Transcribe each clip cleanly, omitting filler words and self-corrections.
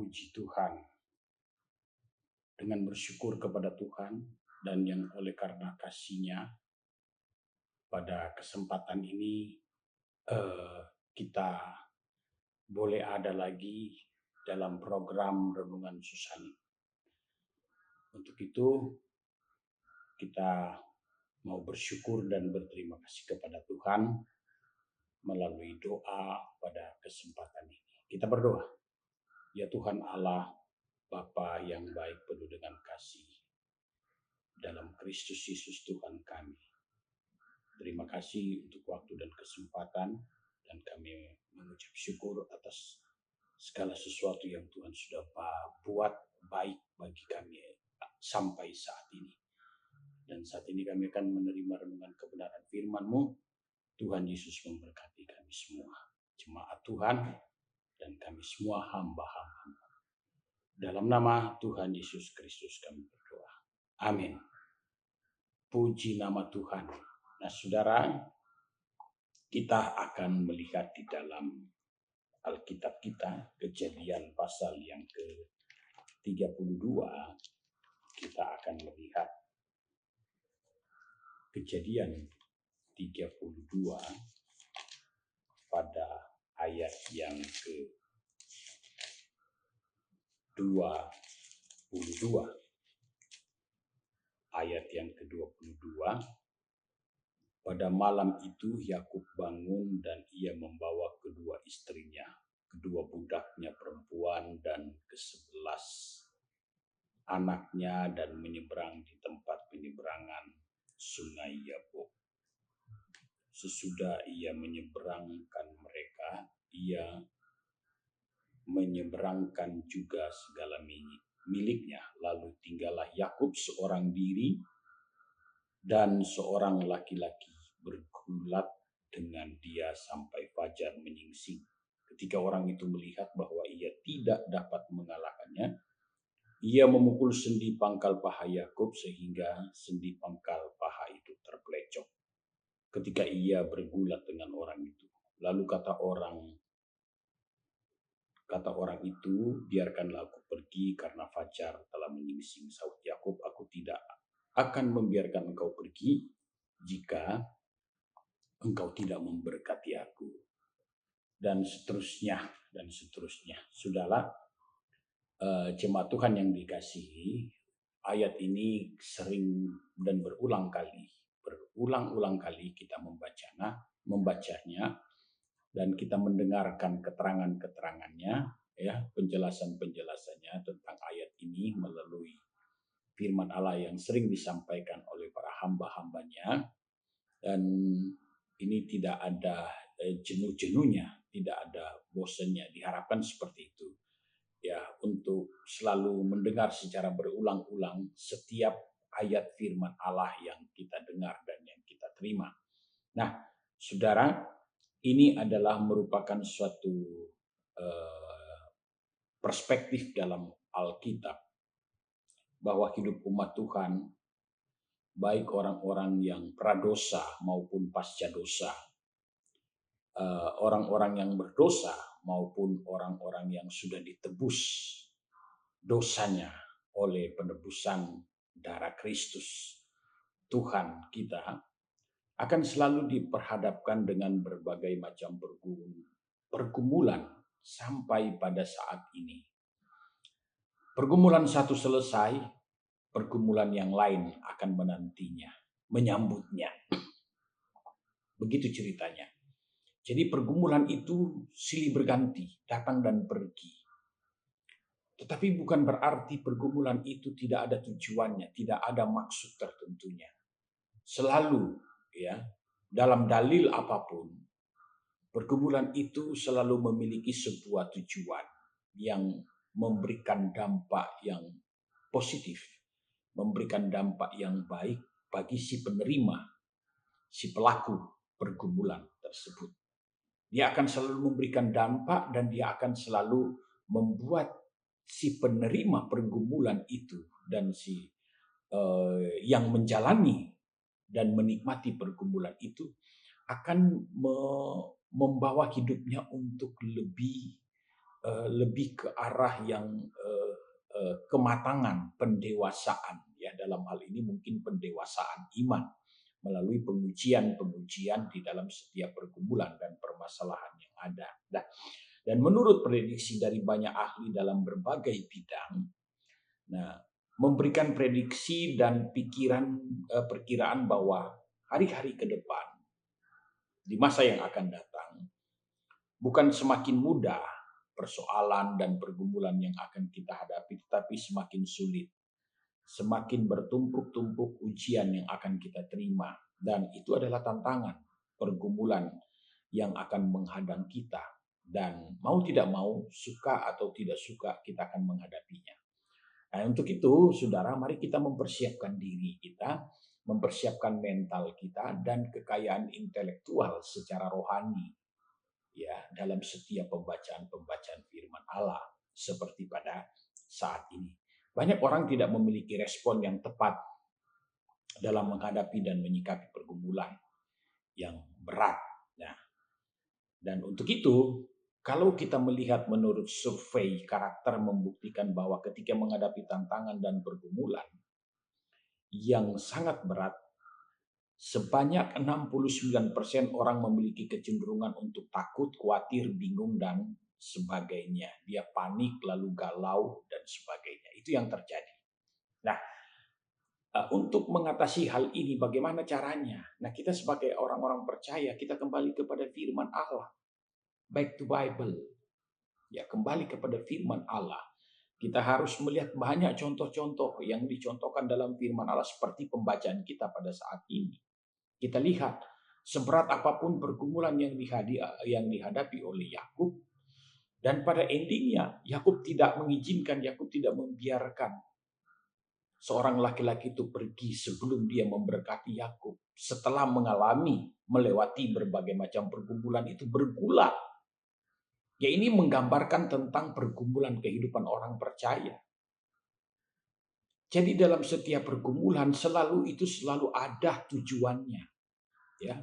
puji Tuhan dengan bersyukur kepada Tuhan dan yang oleh karena kasih-Nya pada kesempatan ini kita boleh ada lagi dalam program Renungan Susani. Untuk itu kita mau bersyukur dan berterima kasih kepada Tuhan melalui doa pada kesempatan ini. Kita berdoa. Ya Tuhan Allah, Bapa yang baik penuh dengan kasih dalam Kristus Yesus Tuhan kami. Terima kasih untuk waktu dan kesempatan dan kami mengucap syukur atas segala sesuatu yang Tuhan sudah buat baik bagi kami sampai saat ini. Dan saat ini kami akan menerima renungan kebenaran firman-Mu. Tuhan Yesus memberkati kami semua, jemaat Tuhan dan kami semua hamba-hamba. Dalam nama Tuhan Yesus Kristus kami berdoa. Amin. Puji nama Tuhan. Nah saudara, kita akan melihat di dalam Alkitab kita, Kejadian pasal yang ke-32, kita akan melihat Kejadian 32 pada ayat yang ke-22. Ayat yang ke-22. Pada malam itu Yakub bangun dan ia membawa kedua istrinya, kedua budaknya perempuan dan ke-11 anaknya dan menyeberang di tempat penyeberangan Sungai Yabok. Sesudah ia menyeberangkan mereka, ia menyeberangkan juga segala miliknya. Lalu tinggallah Yakub seorang diri dan seorang laki-laki bergulat dengan dia sampai fajar menyingsing. Ketika orang itu melihat bahwa ia tidak dapat mengalahkannya, ia memukul sendi pangkal paha Yakub sehingga sendi pangkal paha itu terpelecok. Ketika ia bergulat dengan orang itu, lalu kata orang itu, biarkanlah aku pergi karena fajar telah menyingsing. Sahut Yakub, aku tidak akan membiarkan engkau pergi jika engkau tidak memberkati aku. Dan seterusnya, dan seterusnya. Sudahlah, jemaat Tuhan yang dikasihi, ayat ini sering dan berulang kali kita membacanya dan kita mendengarkan keterangannya, ya, penjelasannya tentang ayat ini melalui firman Allah yang sering disampaikan oleh para hamba-hambanya, dan ini tidak ada jenuh-jenuhnya, tidak ada bosannya. Diharapkan seperti itu, ya, untuk selalu mendengar secara berulang-ulang setiap ayat firman Allah yang kita dengar dan yang kita terima. Nah, saudara, ini adalah merupakan suatu perspektif dalam Alkitab bahwa hidup umat Tuhan, baik orang-orang yang pradosa maupun pasca dosa, orang-orang yang berdosa maupun orang-orang yang sudah ditebus dosanya oleh penebusan darah Kristus Tuhan kita, akan selalu diperhadapkan dengan berbagai macam pergumulan sampai pada saat ini. Pergumulan satu selesai, pergumulan yang lain akan menantinya, menyambutnya. Begitu ceritanya. Jadi pergumulan itu silih berganti, datang dan pergi. Tetapi bukan berarti pergumulan itu tidak ada tujuannya, tidak ada maksud tertentunya. Selalu, ya, dalam dalil apapun, pergumulan itu selalu memiliki sebuah tujuan yang memberikan dampak yang positif, memberikan dampak yang baik bagi si penerima, si pelaku pergumulan tersebut. Dia akan selalu memberikan dampak dan dia akan selalu membuat si penerima pergumulan itu dan si yang menjalani dan menikmati pergumulan itu akan membawa hidupnya untuk lebih lebih ke arah yang kematangan, pendewasaan ya, dalam hal ini mungkin pendewasaan iman melalui pengujian-pengujian di dalam setiap pergumulan dan permasalahan yang ada. Nah, dan menurut prediksi dari banyak ahli dalam berbagai bidang, nah, memberikan prediksi dan perkiraan bahwa hari-hari ke depan di masa yang akan datang bukan semakin mudah persoalan dan pergumulan yang akan kita hadapi, tetapi semakin sulit, semakin bertumpuk-tumpuk ujian yang akan kita terima, dan itu adalah tantangan, pergumulan yang akan menghadang kita, dan mau tidak mau, suka atau tidak suka, kita akan menghadapinya. Nah, untuk itu, saudara, mari kita mempersiapkan diri kita, mempersiapkan mental kita, dan kekayaan intelektual secara rohani, ya, dalam setiap pembacaan firman Allah seperti pada saat ini. Banyak orang tidak memiliki respon yang tepat dalam menghadapi dan menyikapi pergumulan yang berat. Nah, dan untuk itu, kalau kita melihat menurut survei karakter membuktikan bahwa ketika menghadapi tantangan dan pergumulan yang sangat berat, sebanyak 69% orang memiliki kecenderungan untuk takut, khawatir, bingung, dan sebagainya. Dia panik, lalu galau, dan sebagainya. Itu yang terjadi. Nah, untuk mengatasi hal ini, bagaimana caranya? Nah, kita sebagai orang-orang percaya, kita kembali kepada firman Allah. Back to Bible. Ya, kembali kepada firman Allah. Kita harus melihat banyak contoh-contoh yang dicontohkan dalam firman Allah seperti pembacaan kita pada saat ini. Kita lihat seberat apapun pergumulan yang dihadapi oleh Yakub, dan pada endingnya Yakub tidak mengizinkan, Yakub tidak membiarkan seorang laki-laki itu pergi sebelum dia memberkati Yakub. Setelah melewati berbagai macam pergumulan itu bergulat. Ya, ini menggambarkan tentang pergumulan kehidupan orang percaya. Jadi dalam setiap pergumulan selalu ada tujuannya, ya.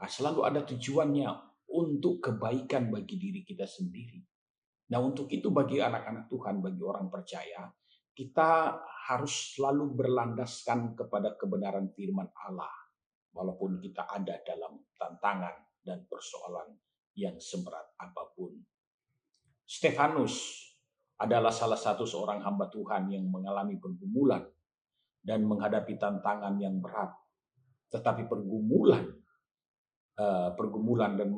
Selalu ada tujuannya untuk kebaikan bagi diri kita sendiri. Nah, untuk itu bagi anak-anak Tuhan, bagi orang percaya, kita harus selalu berlandaskan kepada kebenaran firman Allah. Walaupun kita ada dalam tantangan dan persoalan yang seberat apapun. Stefanus adalah salah satu seorang hamba Tuhan yang mengalami pergumulan dan menghadapi tantangan yang berat. Tetapi pergumulan dan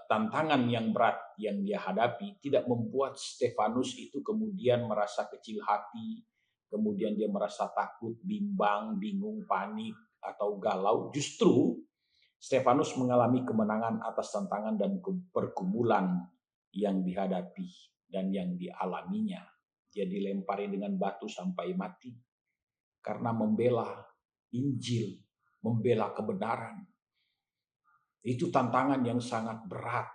tantangan yang berat yang dia hadapi tidak membuat Stefanus itu kemudian merasa kecil hati, kemudian dia merasa takut, bimbang, bingung, panik, atau galau. Justru Stefanus mengalami kemenangan atas tantangan dan pergumulan yang dihadapi dan yang dialaminya. Dia dilempari dengan batu sampai mati karena membela Injil, membela kebenaran. Itu tantangan yang sangat berat.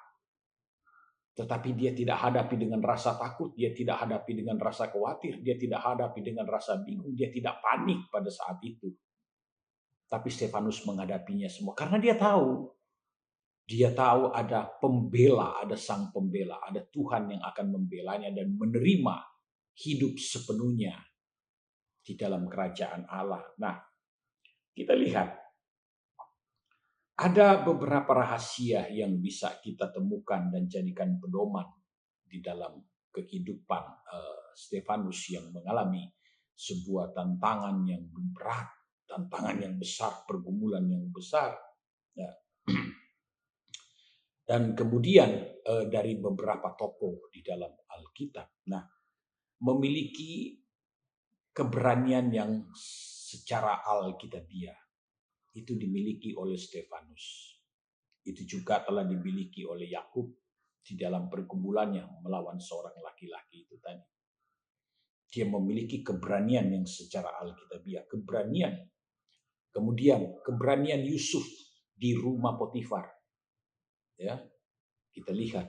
Tetapi dia tidak hadapi dengan rasa takut, dia tidak hadapi dengan rasa khawatir, dia tidak hadapi dengan rasa bingung, dia tidak panik pada saat itu. Tapi Stefanus menghadapinya semua karena dia tahu ada pembela, ada sang pembela, ada Tuhan yang akan membelanya dan menerima hidup sepenuhnya di dalam kerajaan Allah. Nah, kita lihat ada beberapa rahasia yang bisa kita temukan dan jadikan pedoman di dalam kehidupan Stefanus yang mengalami sebuah tantangan yang berat, tantangan yang besar, pergumulan yang besar. Ya. Dan kemudian dari beberapa tokoh di dalam Alkitab, nah, memiliki keberanian yang secara alkitabiah. Itu dimiliki oleh Stefanus. Itu juga telah dimiliki oleh Yakub di dalam pergumulannya melawan seorang laki-laki itu tadi. Dia memiliki keberanian yang secara alkitabiah, keberanian. Kemudian keberanian Yusuf di rumah Potifar. Ya, kita lihat.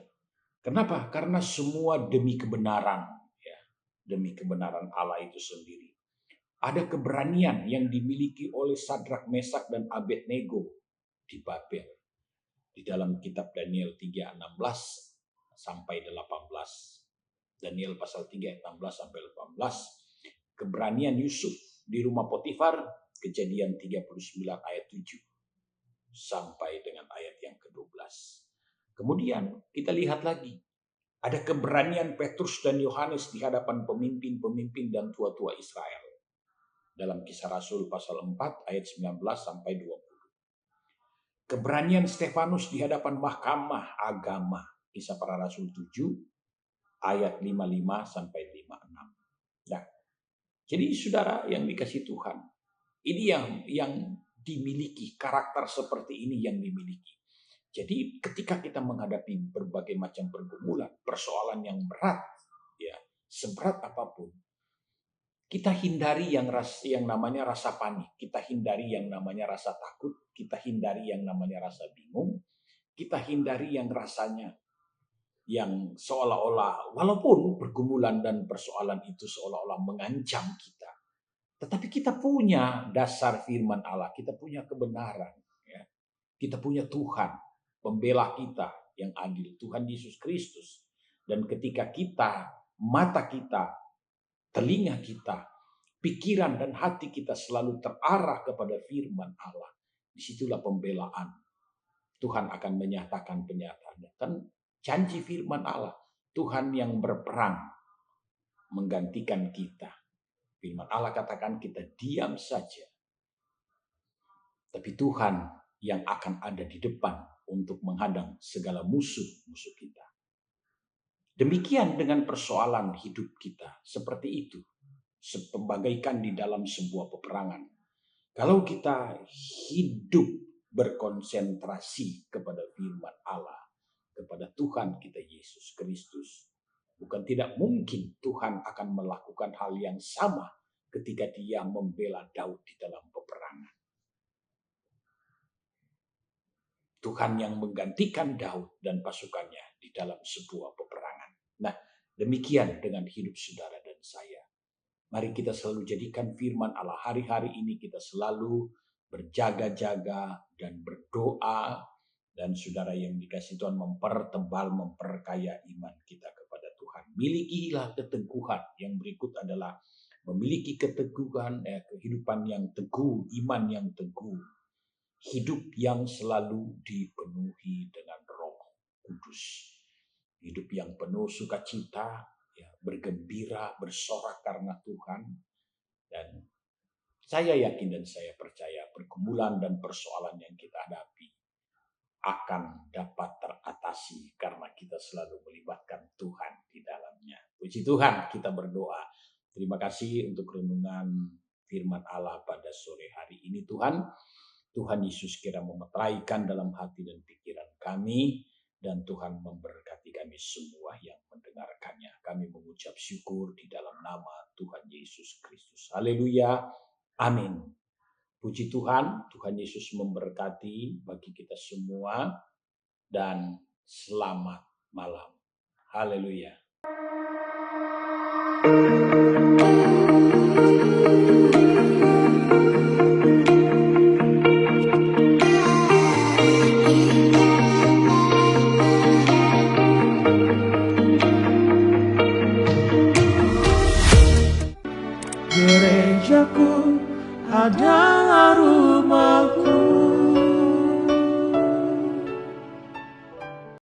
Kenapa? Karena semua demi kebenaran, ya, demi kebenaran Allah itu sendiri. Ada keberanian yang dimiliki oleh Sadrak, Mesak, dan Abednego di Babel. Di dalam kitab Daniel 3:16 sampai 18. Daniel pasal 3 ayat 16 sampai 18. Keberanian Yusuf di rumah Potifar, Kejadian 39 ayat 7 sampai dengan ayat yang ke-12. Kemudian kita lihat lagi, ada keberanian Petrus dan Yohanes di hadapan pemimpin-pemimpin dan tua-tua Israel. Dalam Kisah Rasul pasal 4 ayat 19 sampai 20. Keberanian Stefanus di hadapan mahkamah agama. Kisah Para Rasul 7 ayat 55 sampai 56. Nah, jadi saudara yang dikasih Tuhan, ini yang dimiliki, karakter seperti ini yang dimiliki. Jadi ketika kita menghadapi berbagai macam pergumulan, persoalan yang berat, ya, seberat apapun, kita hindari yang namanya rasa panik, kita hindari yang namanya rasa takut, kita hindari yang namanya rasa bingung, kita hindari yang rasanya yang seolah-olah, walaupun pergumulan dan persoalan itu seolah-olah mengancam kita, tetapi kita punya dasar firman Allah, kita punya kebenaran, ya. Kita punya Tuhan, pembela kita yang adil, Tuhan Yesus Kristus. Dan ketika kita, mata kita, telinga kita, pikiran dan hati kita selalu terarah kepada firman Allah, disitulah pembelaan. Tuhan akan menyatakan penyataannya. Dan janji firman Allah, Tuhan yang berperang menggantikan kita. Firman Allah katakan kita diam saja, tapi Tuhan yang akan ada di depan untuk menghadang segala musuh-musuh kita. Demikian dengan persoalan hidup kita, seperti itu. Bagaikan di dalam sebuah peperangan. Kalau kita hidup berkonsentrasi kepada firman Allah, kepada Tuhan kita Yesus Kristus, bukan tidak mungkin Tuhan akan melakukan hal yang sama ketika Dia membela Daud di dalam peperangan. Tuhan yang menggantikan Daud dan pasukannya di dalam sebuah peperangan. Nah, demikian dengan hidup saudara dan saya. Mari kita selalu jadikan firman Allah. Hari-hari ini kita selalu berjaga-jaga dan berdoa. Dan saudara yang dikasih Tuhan mempertebal, memperkaya iman kita kepada Tuhan. Milikilah keteguhan. Yang berikut adalah memiliki keteguhan, kehidupan yang teguh, iman yang teguh. Hidup yang selalu dipenuhi dengan Roh Kudus. Hidup yang penuh sukacita, ya, bergembira, bersorak karena Tuhan. Dan saya yakin dan saya percaya pergumulan dan persoalan yang kita hadapi akan dapat teratasi karena kita selalu melibatkan Tuhan di dalamnya. Puji Tuhan, kita berdoa. Terima kasih untuk renungan firman Allah pada sore hari ini Tuhan. Tuhan Yesus kira memeteraikan dalam hati dan pikiran kami, dan Tuhan memberkati kami semua yang mendengarkannya. Kami mengucap syukur di dalam nama Tuhan Yesus Kristus. Haleluya. Amin. Puji Tuhan, Tuhan Yesus memberkati bagi kita semua, dan selamat malam. Haleluya.